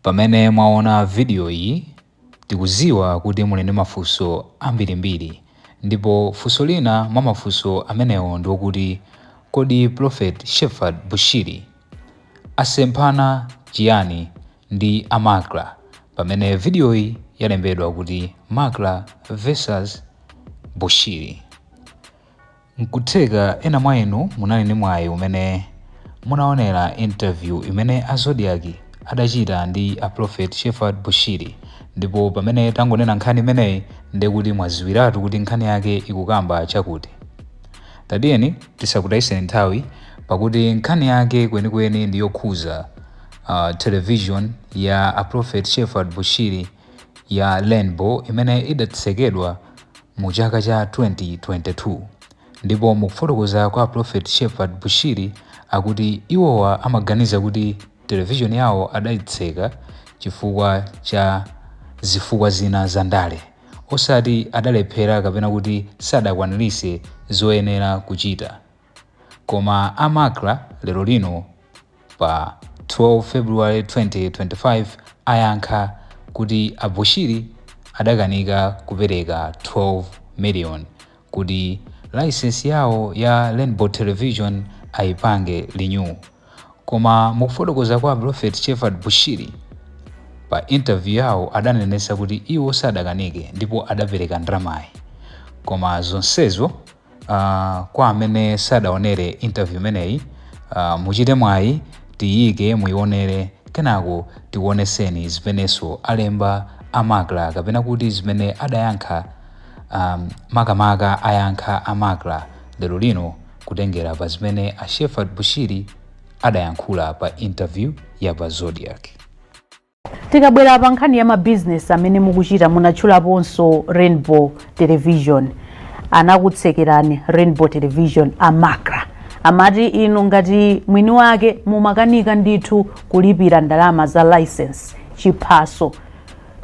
Pamene mwaona video iyi, tikuziwa kuti muli ndi mafunso ambirimbiri, ndipo funso lina mwa mafunso amenewo ndi kuti kodi Prophet Shepherd Bushiri asemphana chiyani ndi Macra, pamene video iyi yalembedwa kuti Macra vs Bushiri. Nkutheka ena mwa inu munali ndi mwayi umene munaonera interview imene Zodiac adachita ndi a Prophet Shepherd Bushiri, ndipo pamene tangonena nkhani imeneyi ndekuti mwaziwiratu kuti nkhani yake ikukamba chakuti. Tadiyeni tisakutayiseni nthawi, pakuti nkhani yake kwenikweni ndi yokhuza television ya a Prophet Shepherd Bushiri ya Rainbow imene idatsekedwa mu chaka cha 2022. Ndipo mukufotokoza kwa Prophet Shepherd Bushiri akuti iwowa amaganiza kuti television yawo adayitseka chifukwa cha zifukwa zina za ndale, osati adalephera kapena kuti sadakwanirise zoyenera kuchita. Koma a Macra lero lino pa 12 February 2025 ayankha kuti a Bushiri adakanika kupereka 12 million kuti license yawo ya Rainbow Television ayipange renew. Koma mukufotokoza kwa Prophet Shepherd Bushiri pa interview yawo adanenesa kuti iwo sadakanike ndipo adapereka ndramayi. Koma zonsezo kwa amene sadaonere interview imeneyi, muchite mwayi tiyike muionere kenako tikuoneseni zimeneso alemba a Macra kapena kuti zimene adayankha makamaka ayankha a Macra lero lino kutengera pa zimene a Shepherd Bushiri adayankhula pa interview ya pa Zodiac. Tikabwera pa nkhani ya mabusiness amene mukuchita, munatchulaponso Rainbow Television. Anakutsekerani Rainbow Television a Macra, amati inu ngati mwini wake mumakanika ndithu kulipira ndalama za license, chiphaso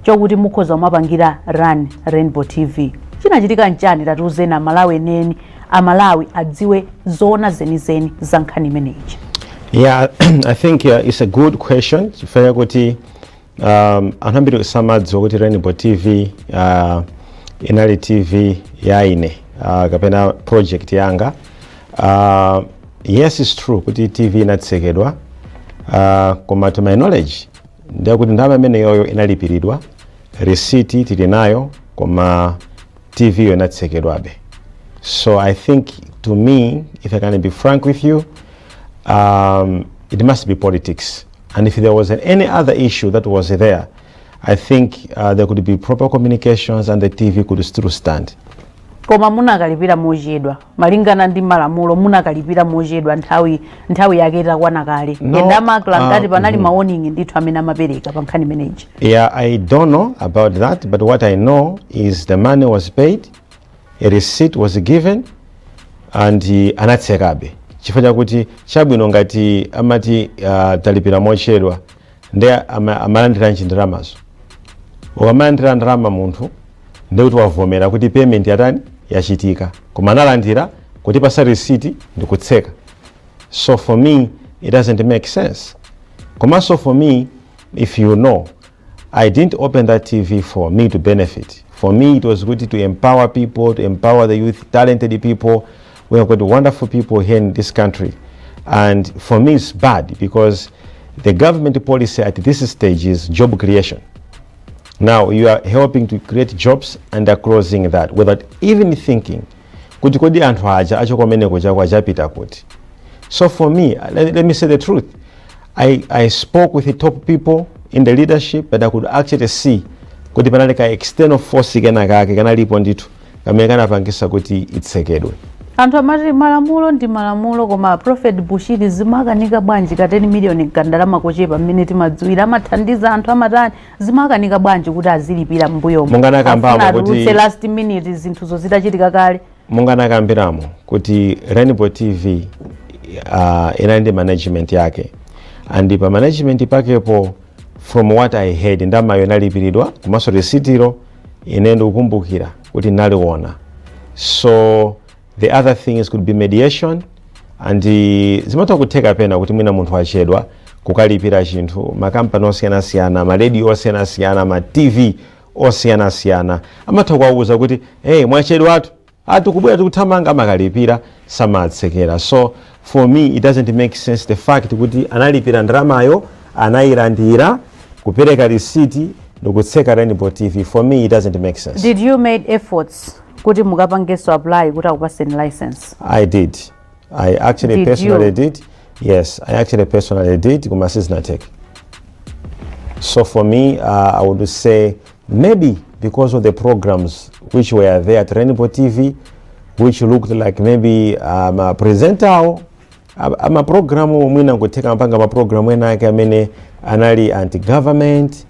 chokuti mukhoza kumapangira run Rainbow TV. Chinachitika nchani? Tatiuzeni Amalawi eneni, Amalawi adziwe zona zenizeni za nkhani imeneyi. Yeah, I think it's a good question. Chifukwa kuti anambiri samadzi kuti Rainbow TV inali TV yaine kapena project yanga. Yes, it's true kuti TV inatsekedwa, koma to my knowledge ndiye kuti ndalama imene yoyo inalipiridwa, receipt tili nayo, koma TV yo inatsekedwabe. So I think, to me, if I can be frank with you, it must be politics. And if there was any other issue that was there, I think there could be proper communications and the TV could still stand. Koma munakalipira mochedwa malingana ndi malamulo, munakalipira mochedwa nthawi yake itakwana kale. Enda Macra ngati panali mawarning ndithu amene amapereka pa nkhani imeneyi. Yeah, I don't know about that, but what I know is the money was paid, a receipt was given, and anatsekabe. Chifukwa kuti chabwino ngati amati talipira mochedwa ndiye amalandira ndalamazo. Ukamalandira ndalama munthu ndiye kuti wavomera kuti payment yatani yachitika, koma analandira kuti pasa receipt ndikutseka. So for me it doesn't make sense. Komanso for me, if you know, I didn't open that TV for me to benefit. For me it was good to empower people, to empower the youth, talented people. We have got wonderful people here in this country, and for me it's bad because the government policy at this stage is job creation. Now you are helping to create jobs and are closing that without even thinking kuti kodi anthu aja achokomeneko chako achapita kuti. So for me, let me say the truth, I spoke with the top people in the leadership, but I could actually see kuti panali ka external force kenakake kanalipo ndithu kamene kanapangisa kuti itsekedwe. Anthu amati malamulo ndi malamulo, koma Prophet Bushiri zimakanika bwanji ka 10 million kandalama kochepa mmene timadziwira amathandiza anthu amatani, zimakanika bwanji kuti azilipira mbuyo munganakambamo kuti last minute zinthu zozitachitika kale. Munganakambiramo kuti Rainbow TV inali ndi management yake, and pa management pakepo from what I heard ndalama yo inalipiridwa komanso receipt inendo kukumbukira kuti naliona. So the other things could be mediation, and zimata kuteka pena kuti mwina munthu achedwa kukalipira chinthu makampani osiyanasiyana, maradio osiyanasiyana, ma TV osiyanasiyana amatha kuwauza kuti hey, mwachedwa atikubwera tikuthamanga, amakalipira samatsekera. So for me it doesn't make sense the fact kuti analipira ndalamayo anayilandira kupereka risiti ndikutseka Rainbow TV. For me it doesn't make sense. Did you make efforts kuti mukapangeso apply kuti akupaseni license? I did. I actually personally did. Yes, I actually personally did. So for me, I would say maybe because of the programs which were there at Rainbow TV, which looked like maybe a presenter, I'm a program mwina ngoteka mpanga ma program wena yake amene anali anti-government,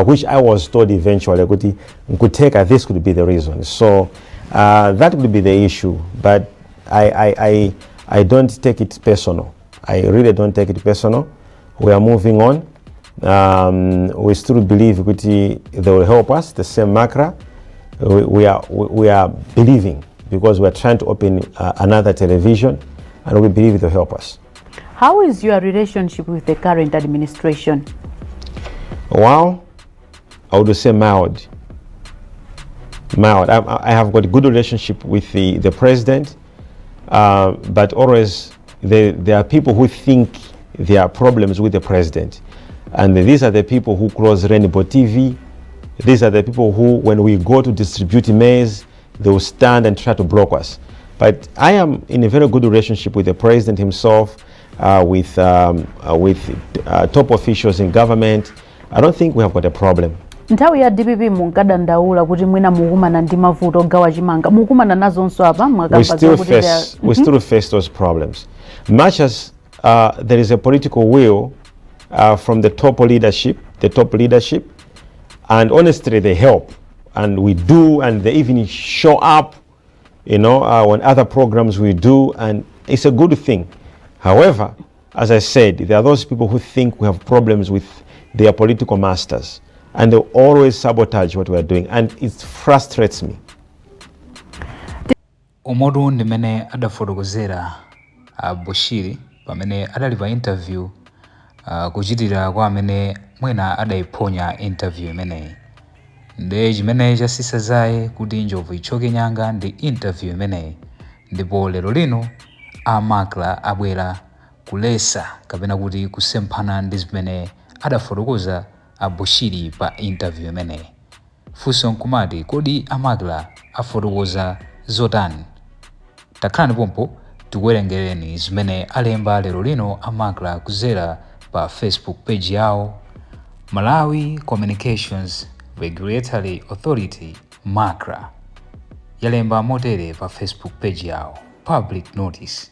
which I was told eventually kuti nkuteka this could be the reason. So that would be the issue, but I don't take it personal. I really don't take it personal. We are moving on. We still believe kuti they will help us. The same Macra, we are believing because we are trying to open another television, and we believe it will help us. How is your relationship with the current administration? Well, I would say mild. I have got a good relationship with the president, but always there are people who think there are problems with the president. And these are the people who close Rainbow TV. These are the people who, when we go to distribute maize, they will stand and try to block us. But I am in a very good relationship with the president himself, with top officials in government. I don't think we have got a problem. Nthawi ya DPP munkadandaula kuti mwina mukumana ndi mavuto gawa chimanga mukumana nazonso apa we still face those problems. Much as there is a political will from the top leadership, and honestly they help, and we do, and they even show up, you know, on other programs we do, and it's a good thing. However, as I said, there are those people who think we have problems with their political masters, and they always sabotage what we are doing, and it frustrates me. Umodu ndimene adafotokozera Bushiri pamene adalipa interview kuchitira kwa amene mwina adaiponya interview imeneyi. Nde chimene chasisa zaye kuti njovu ichoke nyanga ndi interview imeneyi, ndipo lero lino Macra abwera kulesa kapena kuti kusemphana ndi zimene adafotokoza Bushiri pa interview imeneyi. Funso nkumati kodi Macra afotokoza zotani? Takhalani pompo tikuwerengereni zimene alemba lero lino Macra kuzera pa Facebook page yawo. Malawi Communications Regulatory Authority Macra yalemba motere pa Facebook page yawo. Public notice.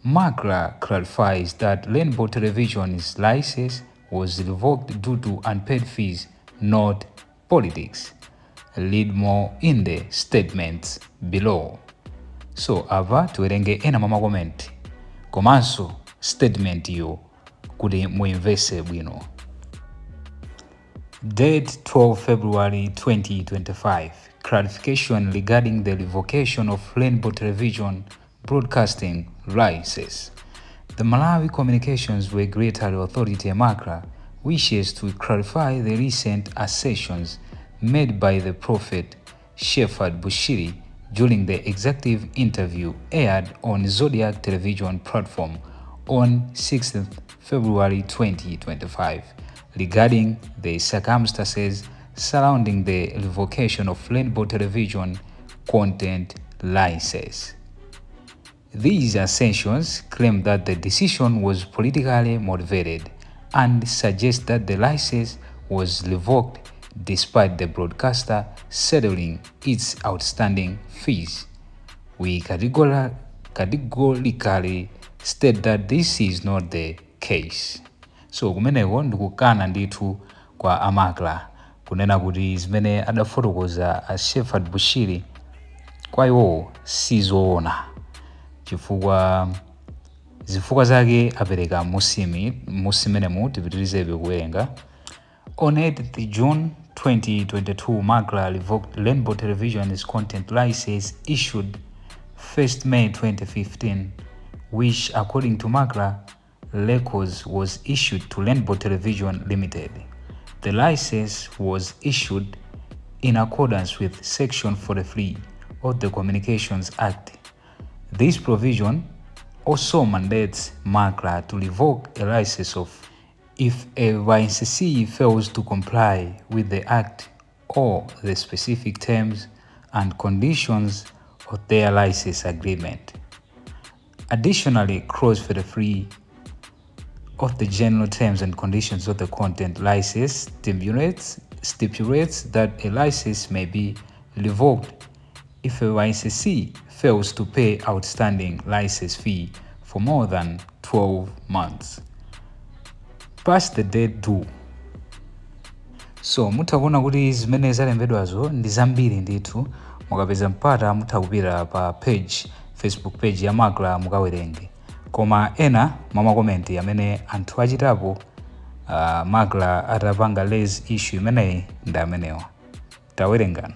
Macra clarifies that Rainbow Television's license was revoked due to unpaid fees, not politics. Read more in the statements below. So ava tuwerenge ena mama comment komanso statement yo kuti muimvese bwino. Date 12 February 2025. Clarification regarding the revocation of Rainbow Television broadcasting license. The Malawi Communications Regulatory Authority Macra wishes to clarify the recent assertions made by the Prophet Shepherd Bushiri during the executive interview aired on Zodiac television platform on 6th February 2025 regarding the circumstances surrounding the revocation of Rainbow Television content license. These assertions claim that the decision was politically motivated and suggest that the license was revoked despite the broadcaster settling its outstanding fees. We categorically state that this is not the case. So kumeneko ndikukana ndithu kwa Macra kunena kuti zimene adafotokoza Shepherd Bushiri kwa iwo sizoona, chifukwa zifukwa zake apereka musimenemu tipitirizebe kuwerenga. On 8th June 2022, Macra revoked Rainbow Television's content license issued 1st May 2015, which, according to Macra, records was issued to Rainbow Television Limited. The license was issued in accordance with Section 43 of the Communications Act. This provision also mandates Macra to revoke a license if a licensee fails to comply with the Act or the specific terms and conditions of their license agreement. Additionally, Clause 43 of the General Terms and Conditions of the Content License stipulates that a license may be revoked if a licensee fails to pay outstanding license fee for more than 12 months past the date due. So mutakuona kuti zimene zalembedwazo ndi zambiri ndithu, mukapeza mpata mutakupita pa Facebook page ya Macra mukawerenge. Koma ena mamakomenti amene anthu achitapo Macra atapanga raise issue imeneyi ndi amenewa. Tawerengani.